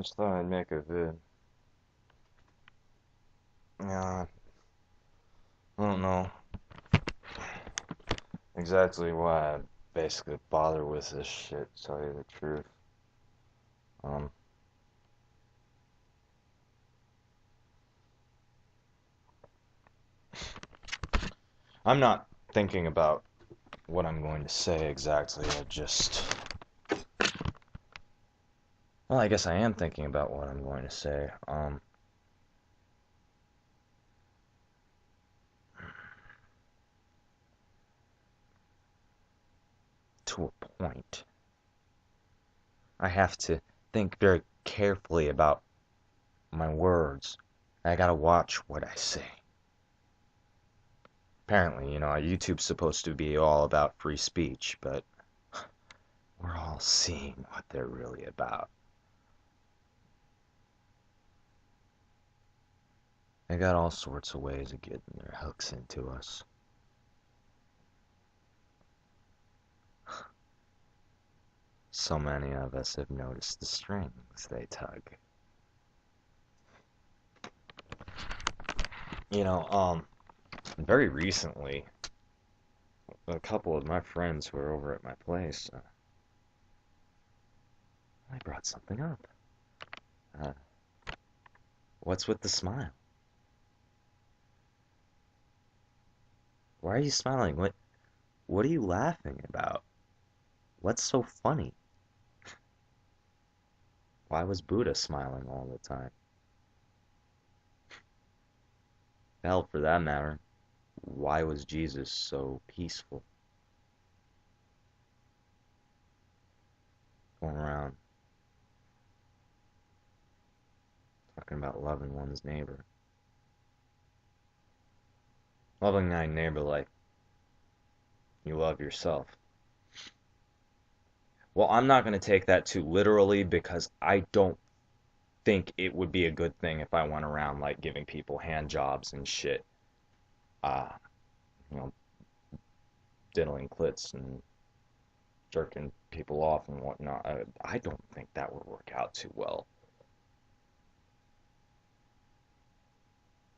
Just thought I'd make a vid. Yeah, I don't know exactly why I basically bother with this shit, to tell you the truth. Um, I'm not thinking about what I'm going to say exactly. Well, I guess I am thinking about what I'm going to say. To a point. I have to think very carefully about my words. I gotta watch what I say. Apparently, YouTube's supposed to be all about free speech, but we're all seeing what they're really about. They got all sorts of ways of getting their hooks into us. So many of us have noticed the strings they tug. Very recently, a couple of my friends who were over at my place, I brought something up. Uh, what's with the smile? Why are you smiling? What are you laughing about? What's so funny? Why was Buddha smiling all the time? Hell, for that matter, why was Jesus so peaceful? Going around talking about loving one's neighbor. Loving thy neighbor like you love yourself. Well, I'm not going to take that too literally because I don't think it would be a good thing if I went around like giving people hand jobs and shit. Uh, you know, diddling clits and jerking people off and whatnot. I don't think that would work out too well.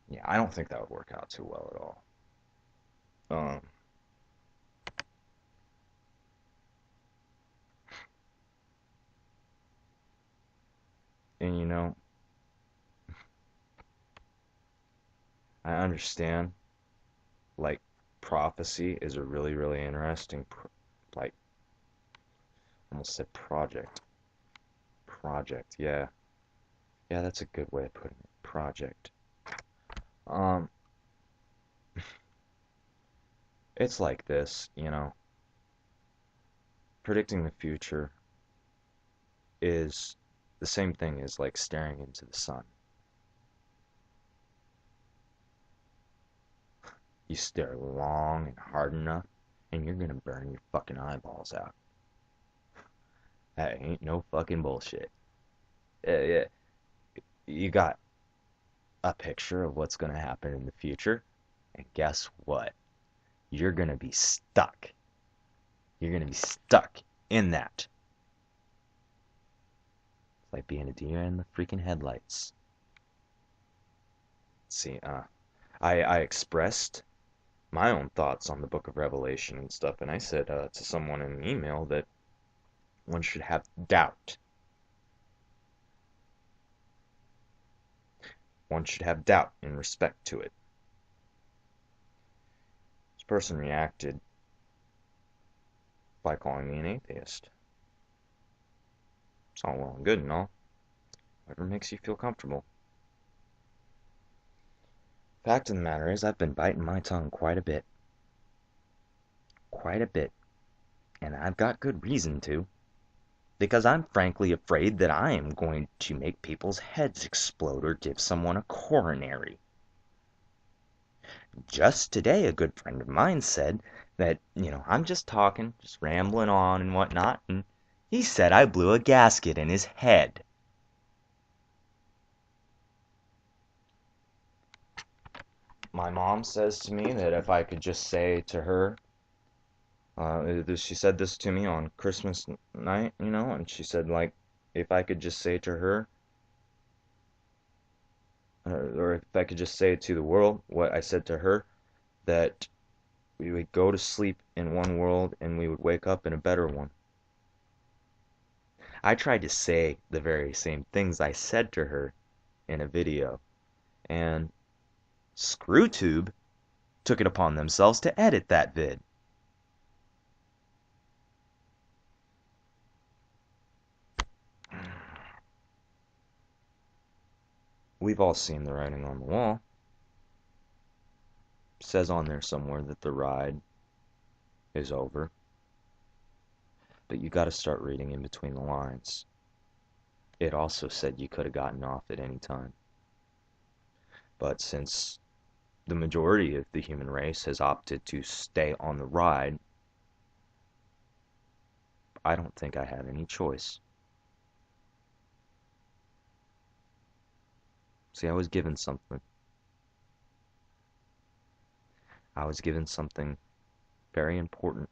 Yeah, I don't think that would work out too well at all. Um, and I understand like prophecy is a really, really interesting, like, almost said project. Project, yeah. Yeah, that's a good way of putting it. Project. Um, it's like this. Predicting the future is the same thing as like staring into the sun. You stare long and hard enough, and you're gonna burn your fucking eyeballs out. That ain't no fucking bullshit. Yeah, you got a picture of what's gonna happen in the future, and guess what? You're gonna be stuck. You're gonna be stuck in that. It's like being a deer in the freaking headlights. See, I expressed my own thoughts on the Book of Revelation and stuff, and I said to someone in an email that one should have doubt. One should have doubt in respect to it. This person reacted by calling me an atheist. It's all well and good and all. Whatever makes you feel comfortable. Fact of the matter is, I've been biting my tongue quite a bit. Quite a bit. And I've got good reason to. Because I'm frankly afraid that I am going to make people's heads explode or give someone a coronary. Just today, a good friend of mine said that, I'm just talking, just rambling on and whatnot, and he said I blew a gasket in his head. My mom says to me that if I could just say to her, she said this to me on Christmas night, and she said, like, if I could just say to her, or if I could just say to the world what I said to her, that we would go to sleep in one world and we would wake up in a better one. I tried to say the very same things I said to her in a video, and ScrewTube took it upon themselves to edit that vid. We've all seen the writing on the wall. It says on there somewhere that the ride is over. But you got to start reading in between the lines. It also said you could have gotten off at any time. But since the majority of the human race has opted to stay on the ride, I don't think I have any choice. See, I was given something. I was given something very important.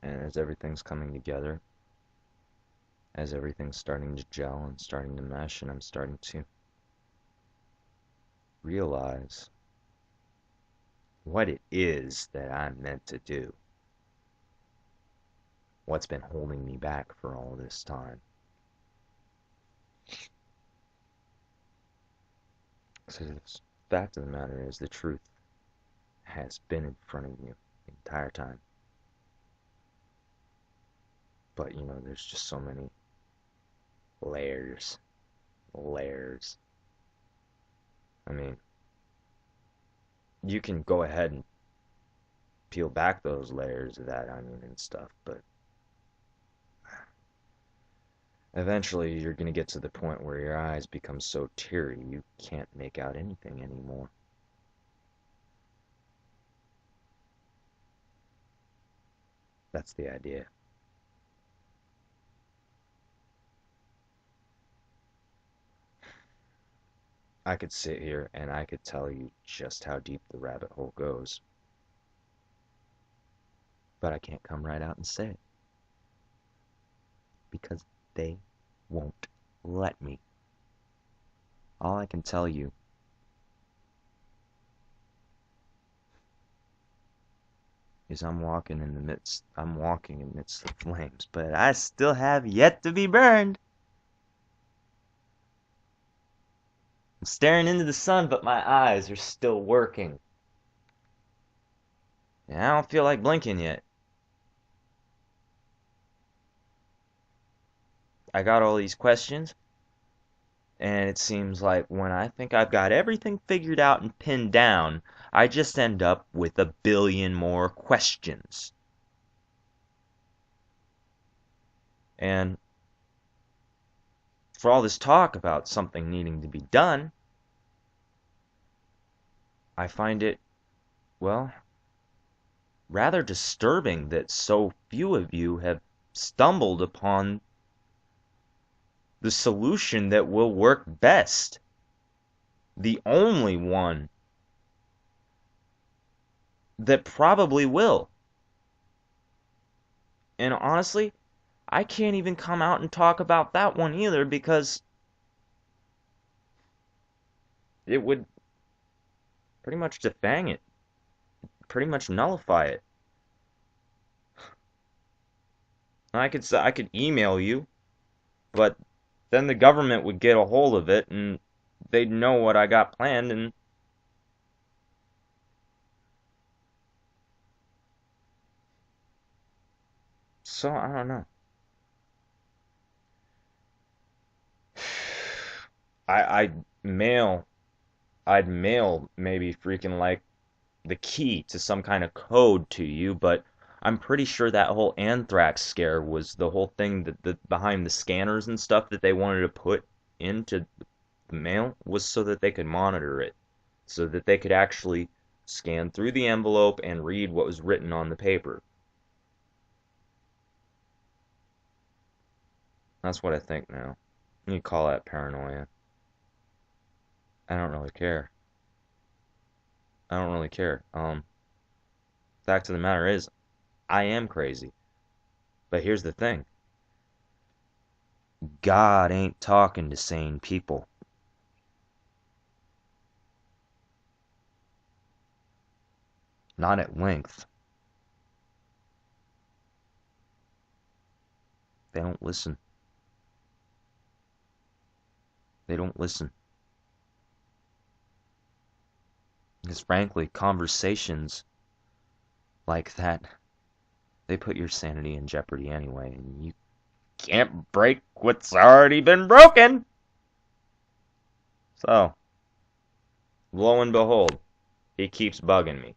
And as everything's coming together, as everything's starting to gel and starting to mesh, and I'm starting to realize what it is that I'm meant to do. What's been holding me back for all this time. So the fact of the matter is, the truth has been in front of you the entire time. But, you know, there's just so many layers. Layers. I mean, you can go ahead and peel back those layers of that onion and stuff, but eventually you're going to get to the point where your eyes become so teary you can't make out anything anymore. That's the idea. I could sit here and I could tell you just how deep the rabbit hole goes, but I can't come right out and say it because they won't let me. All I can tell you is I'm walking amidst the flames, but I still have yet to be burned. I'm staring into the sun, but my eyes are still working. And I don't feel like blinking yet. I got all these questions, and it seems like when I think I've got everything figured out and pinned down, I just end up with a billion more questions. And for all this talk about something needing to be done, I find it, well, rather disturbing that so few of you have stumbled upon the solution that will work best. The only one that probably will. And honestly, I can't even come out and talk about that one either because it would pretty much defang it, pretty much nullify it. I could email you, but then the government would get a hold of it and they'd know what I got planned, and so I don't know. I I'd mail I'd mail maybe freaking like the key to some kind of code to you, but I'm pretty sure that whole anthrax scare was the whole thing that behind the scanners and stuff that they wanted to put into the mail was so that they could monitor it, so that they could actually scan through the envelope and read what was written on the paper. That's what I think now. You call that paranoia. I don't really care. I don't really care. Fact of the matter is, I am crazy. But here's the thing. God ain't talking to sane people. Not at length. They don't listen. They don't listen. Because frankly, conversations like that, they put your sanity in jeopardy anyway, and you can't break what's already been broken. So, lo and behold, he keeps bugging me.